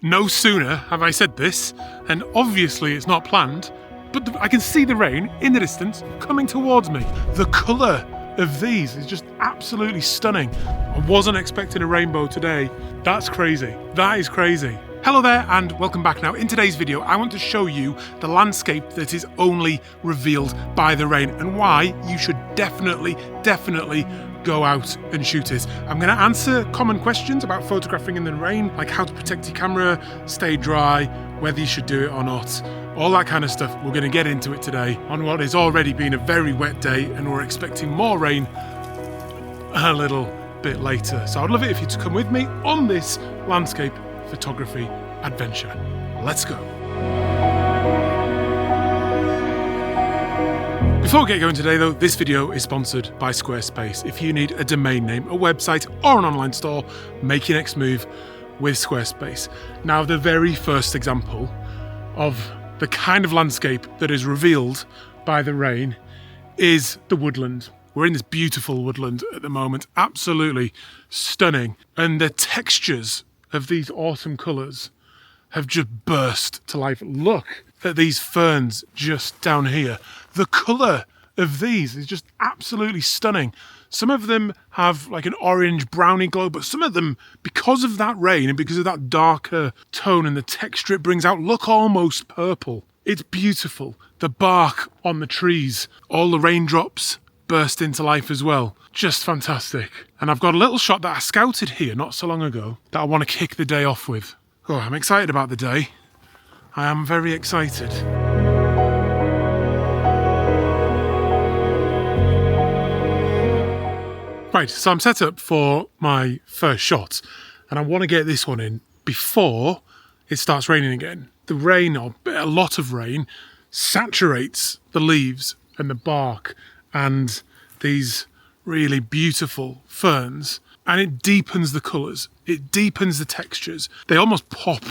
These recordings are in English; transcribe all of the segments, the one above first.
No sooner have I said this, and obviously it's not planned, but I can see the rain in the distance coming towards me. The colour of these is just absolutely stunning. I wasn't expecting a rainbow today. That's crazy. That is crazy. Hello there and welcome back. Now in today's video I want to show you the landscape that is only revealed by the rain and why you should definitely go out and shoot it. I'm going to answer common questions about photographing in the rain, like how to protect your camera, stay dry, whether you should do it or not, all that kind of stuff. We're going to get into it today on what has already been a very wet day and we're expecting more rain a little bit later. So I'd love it if you'd come with me on this landscape photography adventure. Let's go. Before we get going today though, this video is sponsored by Squarespace. If you need a domain name, a website or an online store, make your next move with Squarespace. Now the very first example of the kind of landscape that is revealed by the rain is the woodland. We're in this beautiful woodland at the moment, absolutely stunning. And the textures of these awesome colours have just burst to life. Look at these ferns just down here. The colour of these is just absolutely stunning. Some of them have like an orange browny glow, but some of them, because of that rain and because of that darker tone and the texture it brings out, look almost purple. It's beautiful. The bark on the trees, all the raindrops burst into life as well. Just fantastic. And I've got a little shot that I scouted here not so long ago that I want to kick the day off with. Oh, I'm excited about the day. I am very excited. Right, so I'm set up for my first shot and I want to get this one in before it starts raining again. The rain, or a lot of rain, saturates the leaves and the bark and these really beautiful ferns, and it deepens the colours, it deepens the textures. They almost pop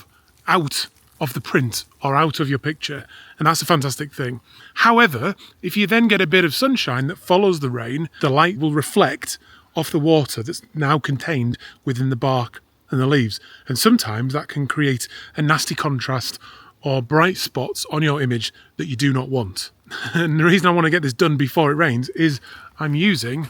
out of the print or out of your picture, and that's a fantastic thing. However, if you then get a bit of sunshine that follows the rain, the light will reflect off the water that's now contained within the bark and the leaves, and sometimes that can create a nasty contrast or bright spots on your image that you do not want. And the reason I want to get this done before it rains is I'm using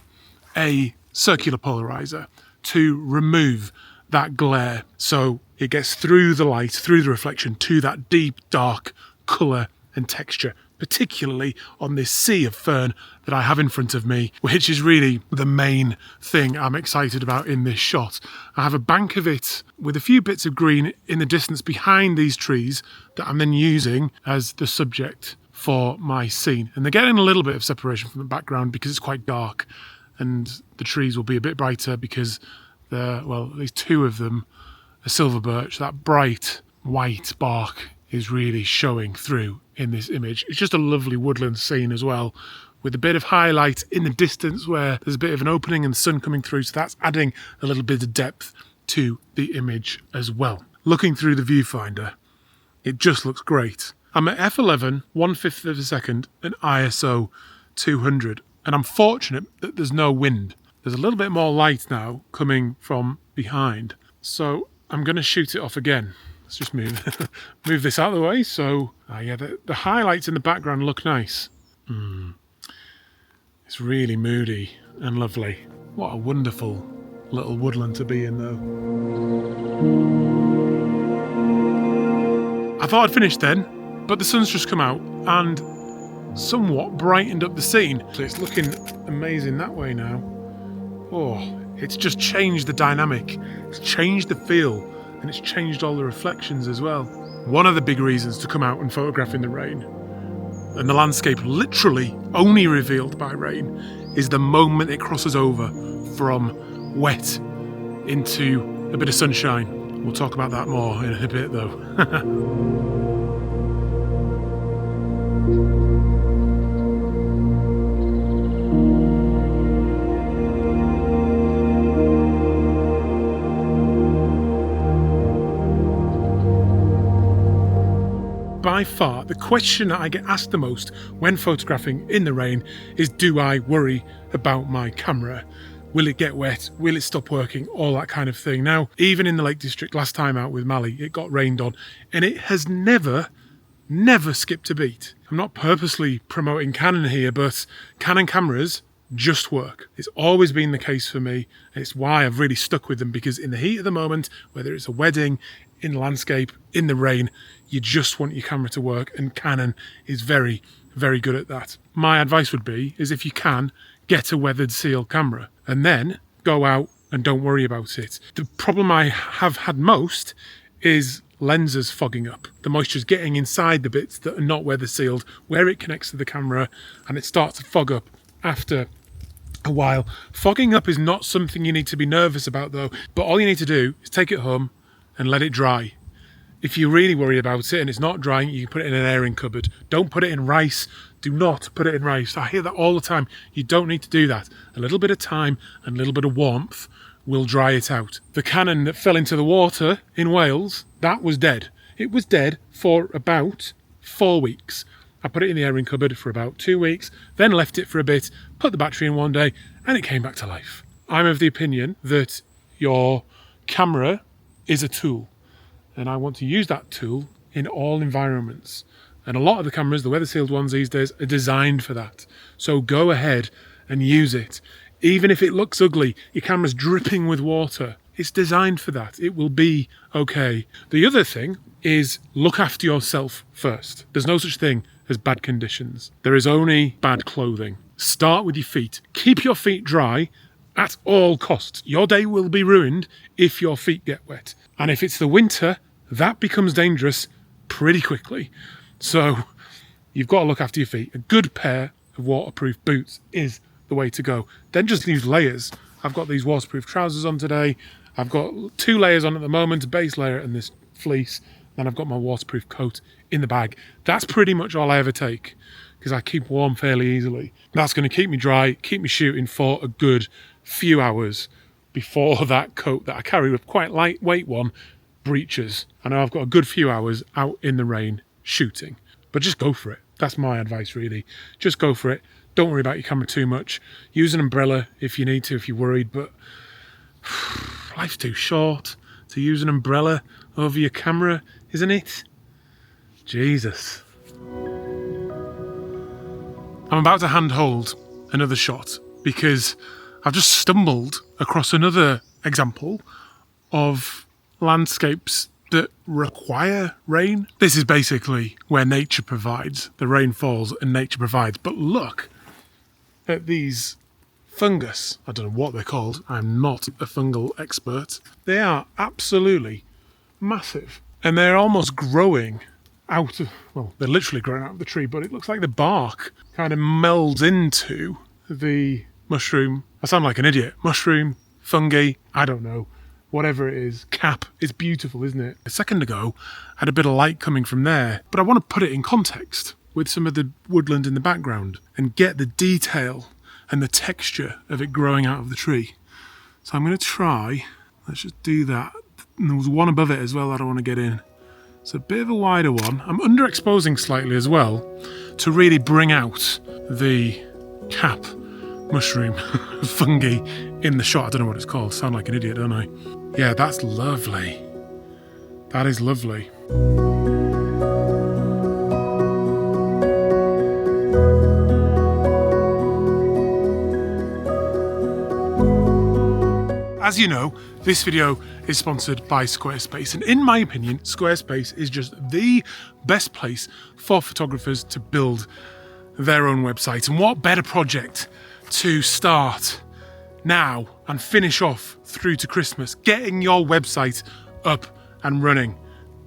a circular polarizer to remove that glare so it gets through the light, through the reflection, to that deep dark colour and texture, particularly on this sea of fern that I have in front of me, which is really the main thing I'm excited about in this shot. I have a bank of it with a few bits of green in the distance behind these trees that I'm then using as the subject for my scene. And they're getting a little bit of separation from the background because it's quite dark, and the trees will be a bit brighter because at least two of them are silver birch. That bright white bark is really showing through in this image. It's just a lovely woodland scene as well, with a bit of highlight in the distance where there's a bit of an opening and the sun coming through, so that's adding a little bit of depth to the image as well. Looking through the viewfinder, it just looks great. I'm at f11, 1/5 of a second, and ISO 200, and I'm fortunate that there's no wind. There's a little bit more light now coming from behind, so I'm going to shoot it off again. Let's just move this out of the way. So, the highlights in the background look nice. It's really moody and lovely. What a wonderful little woodland to be in, though. I thought I'd finished then, but the sun's just come out and somewhat brightened up the scene. It's looking amazing that way now. Oh, it's just changed the dynamic. It's changed the feel. And it's changed all the reflections as well. One of the big reasons to come out and photograph in the rain, and the landscape literally only revealed by rain, is the moment it crosses over from wet into a bit of sunshine. We'll talk about that more in a bit though. By far, the question that I get asked the most when photographing in the rain is, do I worry about my camera? Will it get wet? Will it stop working? All that kind of thing. Now, even in the Lake District, last time out with Mally, it got rained on, and it has never skipped a beat. I'm not purposely promoting Canon here, but Canon cameras just work. It's always been the case for me, and it's why I've really stuck with them, because in the heat of the moment, whether it's a wedding, in landscape, in the rain, you just want your camera to work, and Canon is very, very good at that. My advice would be, is if you can, get a weathered seal camera, and then go out and don't worry about it. The problem I have had most is lenses fogging up. The moisture's getting inside the bits that are not weather sealed, where it connects to the camera, and it starts to fog up after a while. Fogging up is not something you need to be nervous about though, but all you need to do is take it home and let it dry. If you really worry about it and it's not drying, you can put it in an airing cupboard. Don't put it in rice. Do not put it in rice. I hear that all the time. You don't need to do that. A little bit of time and a little bit of warmth will dry it out. The Canon that fell into the water in Wales, that was dead. It was dead for about 4 weeks. I put it in the airing cupboard for about 2 weeks, then left it for a bit, put the battery in one day, and it came back to life. I'm of the opinion that your camera is a tool, and I want to use that tool in all environments. And a lot of the cameras, the weather sealed ones these days, are designed for that. So go ahead and use it. Even if it looks ugly, your camera's dripping with water, it's designed for that. It will be okay. The other thing is look after yourself first. There's no such thing as bad conditions. There is only bad clothing. Start with your feet. Keep your feet dry at all costs. Your day will be ruined if your feet get wet. And if it's the winter, that becomes dangerous pretty quickly. So you've got to look after your feet. A good pair of waterproof boots is the way to go. Then just use layers. I've got these waterproof trousers on today. I've got 2 layers on at the moment, a base layer and this fleece. Then I've got my waterproof coat in the bag. That's pretty much all I ever take, because I keep warm fairly easily. That's going to keep me dry, keep me shooting for a good few hours before that coat that I carry, with quite lightweight one, breaches. I know I've got a good few hours out in the rain shooting, but just go for it. That's my advice really. Just go for it. Don't worry about your camera too much. Use an umbrella if you need to, if you're worried, but life's too short to use an umbrella over your camera, isn't it? Jesus. I'm about to handhold another shot because I've just stumbled across another example of landscapes that require rain. This is basically where nature provides. The rain falls and nature provides. But look at these fungus. I don't know what they're called. I'm not a fungal expert. They are absolutely massive. And they're almost growing out of, well, they're literally growing out of the tree, but it looks like the bark kind of melds into the mushroom. I sound like an idiot. Mushroom, fungi, I don't know. Whatever it is, cap. It's beautiful, isn't it? A second ago, I had a bit of light coming from there, but I want to put it in context with some of the woodland in the background and get the detail and the texture of it growing out of the tree. So I'm going to try, let's just do that. And there was one above it as well that I want to get in. It's a bit of a wider one. I'm underexposing slightly as well to really bring out the cap mushroom fungi in the shot. I don't know what it's called. Sound like an idiot, don't I? Yeah, that's lovely. That is lovely. As you know, this video is sponsored by Squarespace, and in my opinion, Squarespace is just the best place for photographers to build their own website. And what better project to start now and finish off through to Christmas, getting your website up and running.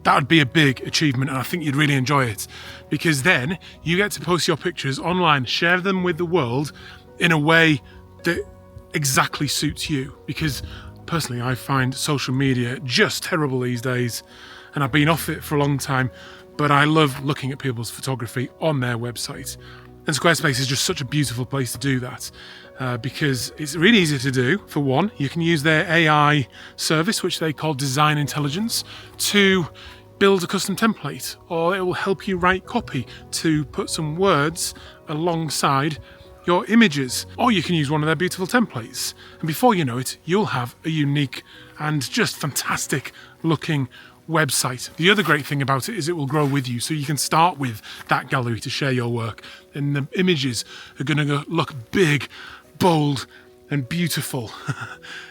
That would be a big achievement, and I think you'd really enjoy it, because then you get to post your pictures online, share them with the world in a way that exactly suits you. Because personally, I find social media just terrible these days, and I've been off it for a long time, but I love looking at people's photography on their website. And Squarespace is just such a beautiful place to do that, because it's really easy to do. For one, you can use their AI service, which they call Design Intelligence, to build a custom template, or it will help you write copy to put some words alongside your images, or you can use one of their beautiful templates. And before you know it, you'll have a unique and just fantastic looking website. The other great thing about it is it will grow with you, so you can start with that gallery to share your work, and the images are going to look big, bold and beautiful,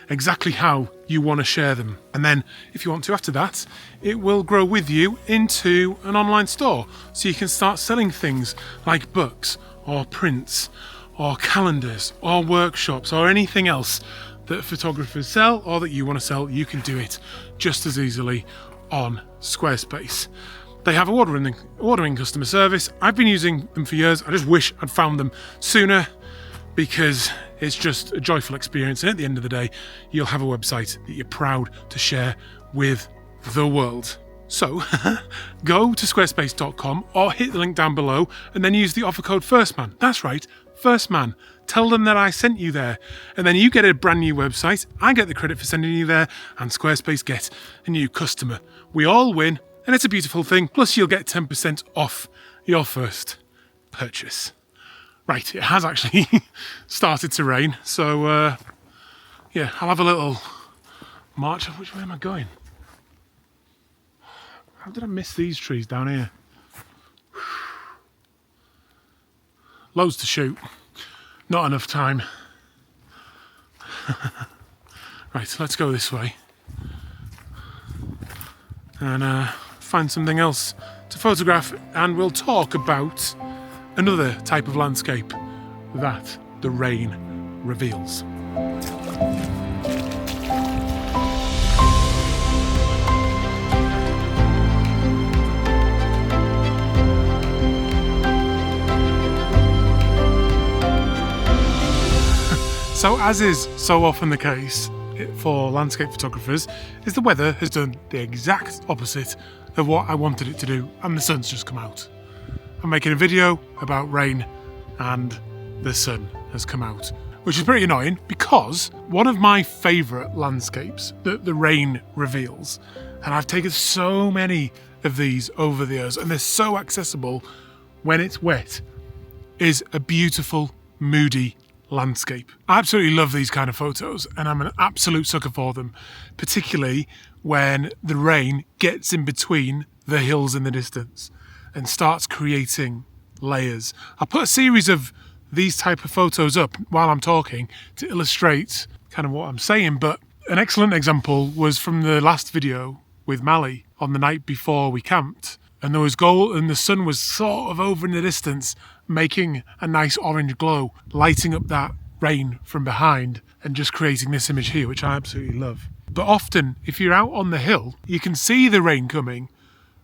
exactly how you want to share them. And then if you want to, after that, it will grow with you into an online store, so you can start selling things like books or prints or calendars or workshops or anything else that photographers sell or that you want to sell. You can do it just as easily on Squarespace. They have award-winning customer service. I've been using them for years. I just wish I'd found them sooner, because it's just a joyful experience, and at the end of the day, you'll have a website that you're proud to share with the world. So go to squarespace.com or hit the link down below and then use the offer code FIRSTMAN. That's right, FIRSTMAN. Tell them that I sent you there, and then you get a brand new website, I get the credit for sending you there, and Squarespace gets a new customer. We all win, and it's a beautiful thing. Plus you'll get 10% off your first purchase. Right, it has actually started to rain, so yeah, I'll have a little march. Which way am I going? How did I miss these trees down here? Loads to shoot, not enough time. Right, let's go this way and find something else to photograph, and we'll talk about another type of landscape that the rain reveals. So, as is so often the case for landscape photographers, is the weather has done the exact opposite of what I wanted it to do, and the sun's just come out. I'm making a video about rain and the sun has come out, which is pretty annoying, because one of my favourite landscapes that the rain reveals, and I've taken so many of these over the years, and they're so accessible when it's wet, is a beautiful Moody landscape. I absolutely love these kind of photos, and I'm an absolute sucker for them, particularly when the rain gets in between the hills in the distance and starts creating layers. I'll put a series of these type of photos up while I'm talking to illustrate kind of what I'm saying, but an excellent example was from the last video with Mally on the night before we camped, and there was gold and the sun was sort of over in the distance, making a nice orange glow, lighting up that rain from behind and just creating this image here, which I absolutely love. But often if you're out on the hill, you can see the rain coming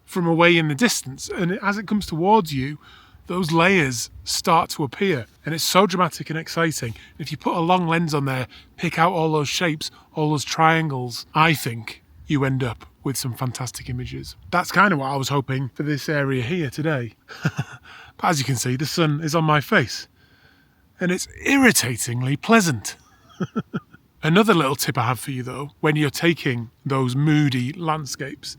from away in the distance, and as it comes towards you, those layers start to appear, and it's so dramatic and exciting. If you put a long lens on there, pick out all those shapes, all those triangles, I think you end up with some fantastic images. That's kind of what I was hoping for this area here today. But as you can see, the sun is on my face, and it's irritatingly pleasant. Another little tip I have for you though, when you're taking those moody landscapes,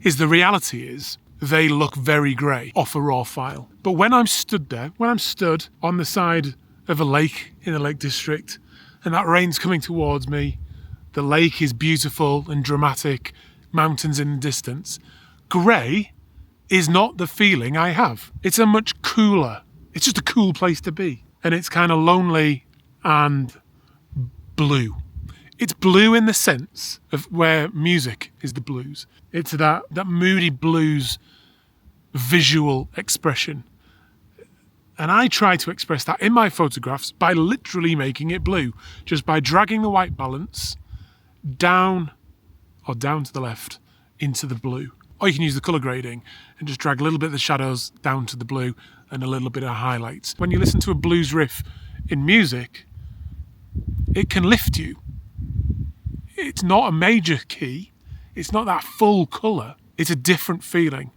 is the reality is they look very grey off a raw file. But when I'm stood there, when I'm stood on the side of a lake in the Lake District, and that rain's coming towards me, the lake is beautiful and dramatic, mountains in the distance, grey is not the feeling I have. It's a much cooler, it's just a cool place to be. And it's kind of lonely and blue. It's blue in the sense of where music is the blues. It's that moody blues visual expression. And I try to express that in my photographs by literally making it blue, just by dragging the white balance down to the left into the blue. Or you can use the colour grading and just drag a little bit of the shadows down to the blue and a little bit of highlights. When you listen to a blues riff in music, it can lift you. It's not a major key. It's not that full colour. It's a different feeling.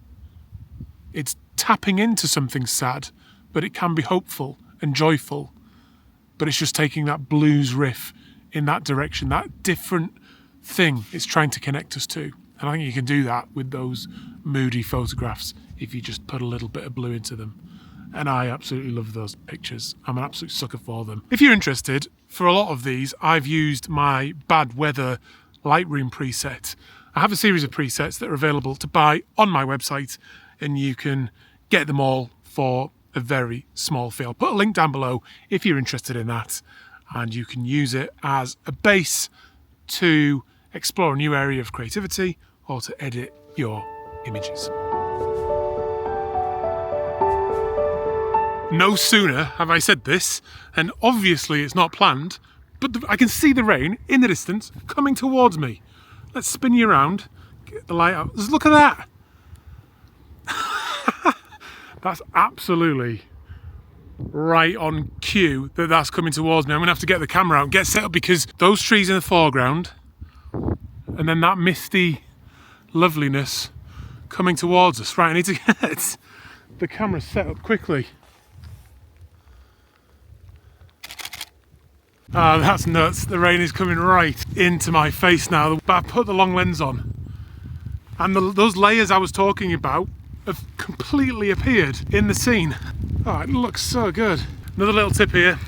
It's tapping into something sad, but it can be hopeful and joyful. But it's just taking that blues riff in that direction, that different thing it's trying to connect us to. And I think you can do that with those moody photographs if you just put a little bit of blue into them. and I absolutely love those pictures. I'm an absolute sucker for them. If you're interested, for a lot of these, I've used my bad weather Lightroom preset. I have a series of presets that are available to buy on my website, and you can get them all for a very small fee. I'll put a link down below if you're interested in that, and you can use it as a base to explore a new area of creativity or to edit your images. No sooner have I said this, and obviously it's not planned, but I can see the rain in the distance coming towards me. Let's spin you around, get the light out. Just look at that. That's absolutely right on cue that that's coming towards me. I'm gonna have to get the camera out and get set up because those trees in the foreground and then that misty loveliness coming towards us. Right, I need to get the camera set up quickly. Ah, that's nuts. The rain is coming right into my face now, but I've put the long lens on. And those layers I was talking about have completely appeared in the scene. Oh, it looks so good. Another little tip here.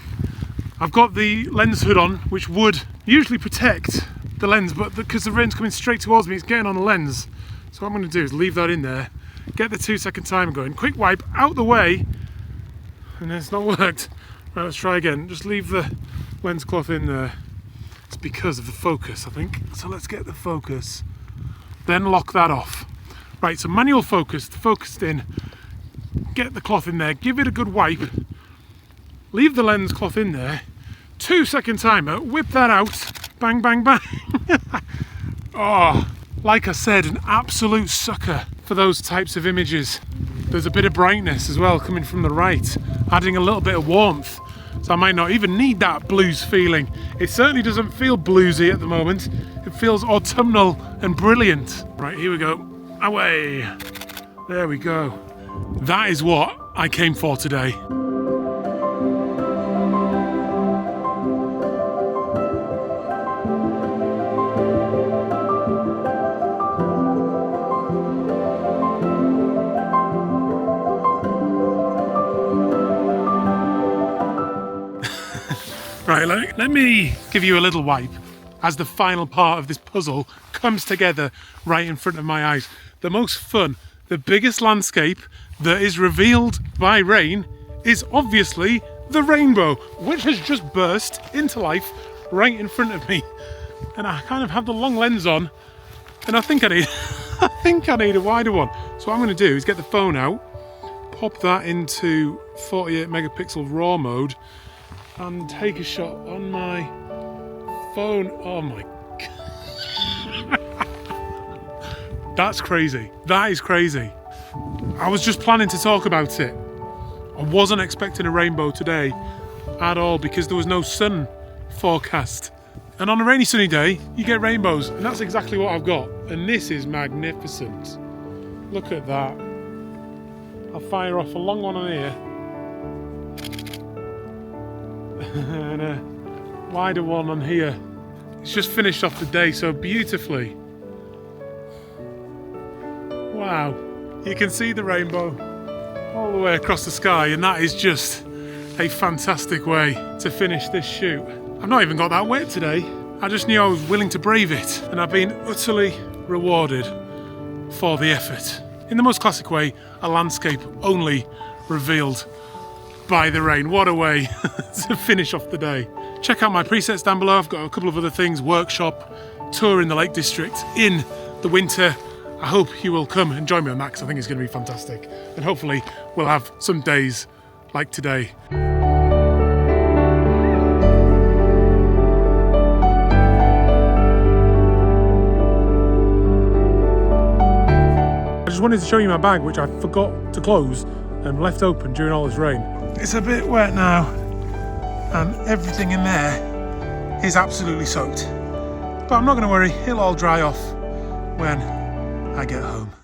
I've got the lens hood on, which would usually protect the lens, but because the rain's coming straight towards me, it's getting on the lens. So what I'm going to do is leave that in there, get the 2-second timer going, quick wipe out the way, and it's not worked. Right, let's try again. Just leave the lens cloth in there. It's because of the focus, I think. So let's get the focus, then lock that off. Right, so manual focus, focused in, get the cloth in there, give it a good wipe, leave the lens cloth in there, 2-second timer, whip that out, bang, bang, bang. Oh, like I said, an absolute sucker for those types of images. There's a bit of brightness as well coming from the right, adding a little bit of warmth. So I might not even need that blues feeling. It certainly doesn't feel bluesy at the moment. It feels autumnal and brilliant. Right, here we go. Away. There we go. That is what I came for today. Right, let me give you a little wipe as the final part of this puzzle comes together right in front of my eyes. The most fun, the biggest landscape that is revealed by rain is obviously the rainbow, which has just burst into life right in front of me. And I kind of have the long lens on, and I think I need a wider one. So what I'm going to do is get the phone out, pop that into 48 megapixel RAW mode, and take a shot on my phone. Oh my god. That's crazy. That is crazy. I was just planning to talk about it. I wasn't expecting a rainbow today at all because there was no sun forecast. And on a rainy sunny day, you get rainbows, and that's exactly what I've got. And this is magnificent. Look at that. I'll fire off a long one on here. And a wider one on here. It's just finished off the day so beautifully. Wow, you can see the rainbow all the way across the sky, and that is just a fantastic way to finish this shoot. I've not even got that wet today. I just knew I was willing to brave it, and I've been utterly rewarded for the effort. In the most classic way, a landscape only revealed by the rain. What a way to finish off the day. Check out my presets down below. I've got a couple of other things, workshop, tour in the Lake District in the winter. I hope you will come and join me on that because I think it's going to be fantastic. And hopefully we'll have some days like today. I just wanted to show you my bag, which I forgot to close and left open during all this rain. It's a bit wet now, and everything in there is absolutely soaked. But I'm not going to worry, it'll all dry off when I get home.